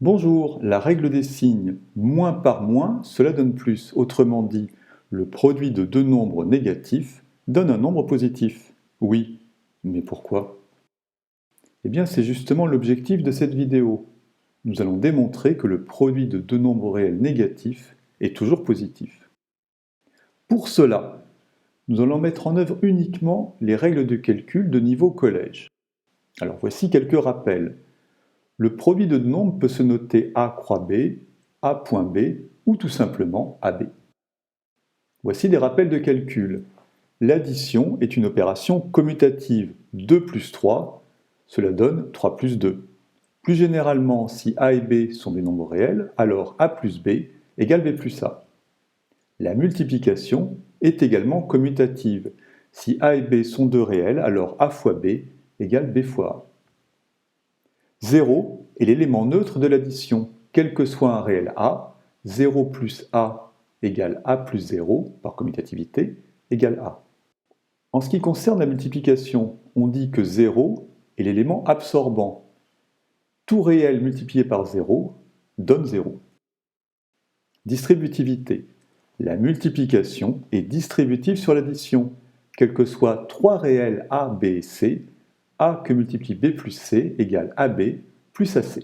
Bonjour, la règle des signes moins par moins, cela donne plus. Autrement dit, le produit de deux nombres négatifs donne un nombre positif. Oui, mais pourquoi? Eh bien, c'est justement l'objectif de cette vidéo. Nous allons démontrer que le produit de deux nombres réels négatifs est toujours positif. Pour cela, nous allons mettre en œuvre uniquement les règles de calcul de niveau collège. Alors voici quelques rappels. Le produit de deux nombres peut se noter A croix B, A point B ou tout simplement AB. Voici des rappels de calcul. L'addition est une opération commutative. 2 plus 3, cela donne 3 plus 2. Plus généralement, si A et B sont des nombres réels, alors A plus B égale B plus A. La multiplication est également commutative. Si A et B sont deux réels, alors A fois B égale B fois A. 0 est l'élément neutre de l'addition. Quel que soit un réel A, 0 plus A égale A plus 0, par commutativité, égale A. En ce qui concerne la multiplication, on dit que 0 est l'élément absorbant. Tout réel multiplié par 0 donne 0. Distributivité. La multiplication est distributive sur l'addition. Quels que soient trois réels A, B et C, A que multiplie B plus C égale AB plus AC.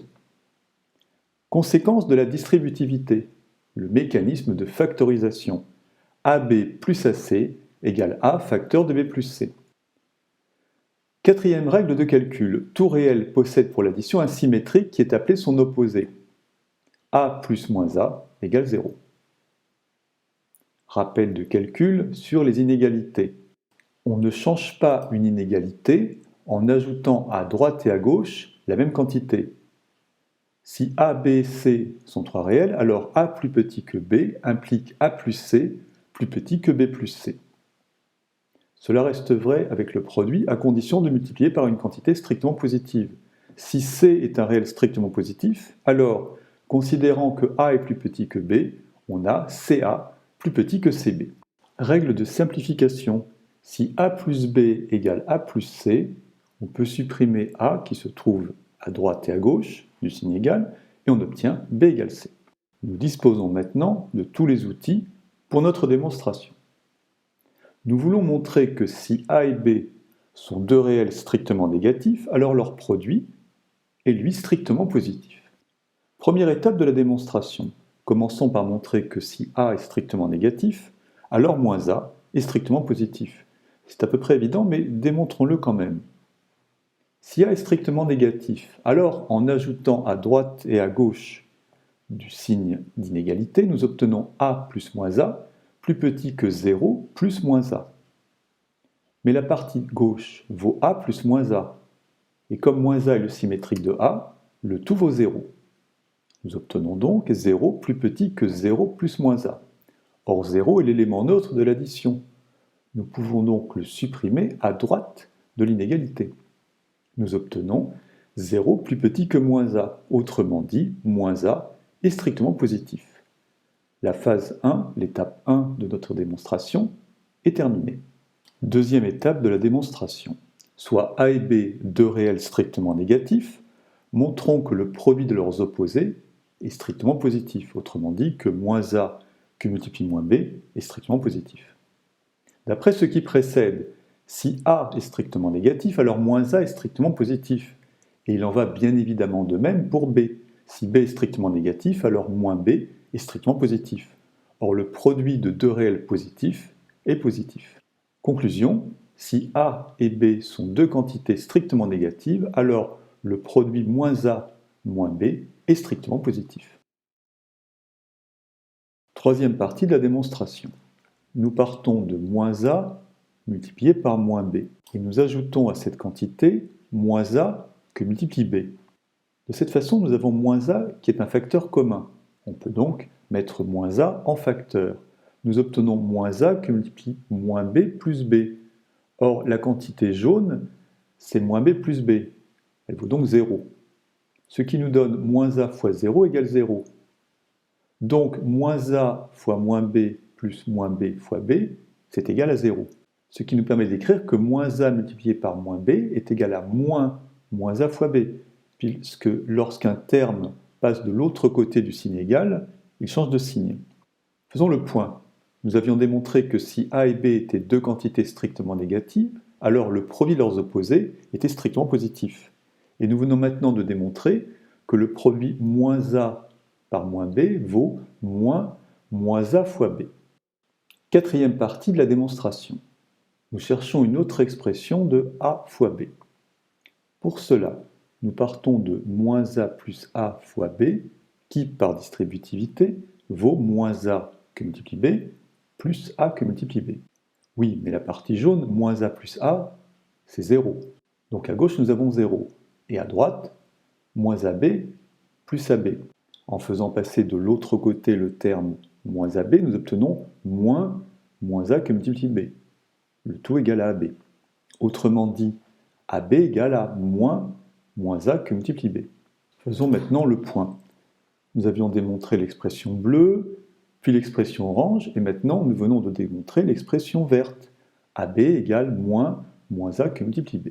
Conséquence de la distributivité, le mécanisme de factorisation. AB plus AC égale A facteur de B plus C. Quatrième règle de calcul, tout réel possède pour l'addition un symétrique qui est appelé son opposé. A plus moins A égale 0. Rappel de calcul sur les inégalités. On ne change pas une inégalité en ajoutant à droite et à gauche la même quantité. Si A, B, C sont trois réels, alors A plus petit que B implique A plus C plus petit que B plus C. Cela reste vrai avec le produit à condition de multiplier par une quantité strictement positive. Si C est un réel strictement positif, alors, considérant que A est plus petit que B, on a CA plus petit que CB. Règle de simplification. Si A plus B égale A plus C, on peut supprimer A qui se trouve à droite et à gauche du signe égal, et on obtient B égale C. Nous disposons maintenant de tous les outils pour notre démonstration. Nous voulons montrer que si A et B sont deux réels strictement négatifs, alors leur produit est lui strictement positif. Première étape de la démonstration. Commençons par montrer que si A est strictement négatif, alors moins A est strictement positif. C'est à peu près évident, mais démontrons-le quand même. Si A est strictement négatif, alors en ajoutant à droite et à gauche du signe d'inégalité, nous obtenons A plus moins A plus petit que 0 plus moins A. Mais la partie gauche vaut A plus moins A. Et comme moins A est le symétrique de A, le tout vaut 0. Nous obtenons donc 0 plus petit que 0 plus moins A. Or 0 est l'élément neutre de l'addition. Nous pouvons donc le supprimer à droite de l'inégalité. Nous obtenons 0 plus petit que moins A. Autrement dit, moins A est strictement positif. La phase 1, l'étape 1 de notre démonstration, est terminée. Deuxième étape de la démonstration. Soit A et B, deux réels strictement négatifs, montrons que le produit de leurs opposés est strictement positif. Autrement dit, que moins A que multiplie moins B est strictement positif. D'après ce qui précède, si A est strictement négatif, alors moins A est strictement positif. Et il en va bien évidemment de même pour B. Si B est strictement négatif, alors moins B est strictement positif. Or, le produit de deux réels positifs est positif. Conclusion, si A et B sont deux quantités strictement négatives, alors le produit moins A moins B est strictement positif. Troisième partie de la démonstration. Nous partons de moins A multiplié par moins B. Et nous ajoutons à cette quantité moins A que multiplie B. De cette façon, nous avons moins A qui est un facteur commun. On peut donc mettre moins A en facteur. Nous obtenons moins A que multiplie moins B plus B. Or, la quantité jaune, c'est moins B plus B. Elle vaut donc 0. Ce qui nous donne moins A fois 0 égale 0. Donc, moins A fois moins B plus moins B fois B, c'est égal à 0. Ce qui nous permet d'écrire que moins A multiplié par moins B est égal à moins A fois B, puisque lorsqu'un terme passe de l'autre côté du signe égal, il change de signe. Faisons le point. Nous avions démontré que si A et B étaient deux quantités strictement négatives, alors le produit de leurs opposés était strictement positif. Et nous venons maintenant de démontrer que le produit moins A par moins B vaut moins A fois B. Quatrième partie de la démonstration. Nous cherchons une autre expression de A fois B. Pour cela, nous partons de moins A plus A fois B, qui, par distributivité, vaut moins A que multiplie B, plus A que multiplie B. Oui, mais la partie jaune, moins A plus A, c'est 0. Donc à gauche, nous avons 0. Et à droite, moins AB plus AB. En faisant passer de l'autre côté le terme moins AB, nous obtenons moins A que multiplie B. Le tout égal à AB. Autrement dit, AB égale à moins A que multiplie B. Faisons maintenant le point. Nous avions démontré l'expression bleue, puis l'expression orange, et maintenant nous venons de démontrer l'expression verte. AB égale moins A que multiplie B.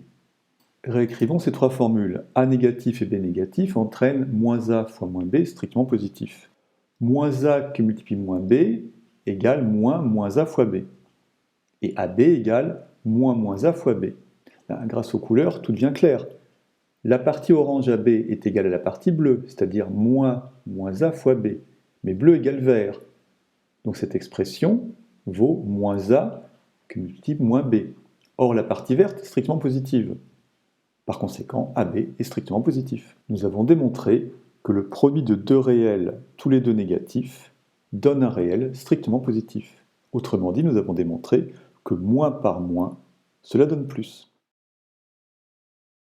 Réécrivons ces trois formules. A négatif et B négatif entraînent moins A fois moins B strictement positif. Moins A que multiplie moins B égale moins A fois B. Et AB égale moins A fois B. Là, grâce aux couleurs, tout devient clair. La partie orange AB est égale à la partie bleue, c'est-à-dire moins A fois B. Mais bleu égale vert. Donc cette expression vaut moins A que multiplie moins B. Or la partie verte est strictement positive. Par conséquent, AB est strictement positif. Nous avons démontré que le produit de deux réels, tous les deux négatifs, donne un réel strictement positif. Autrement dit, nous avons démontré que moins par moins, cela donne plus.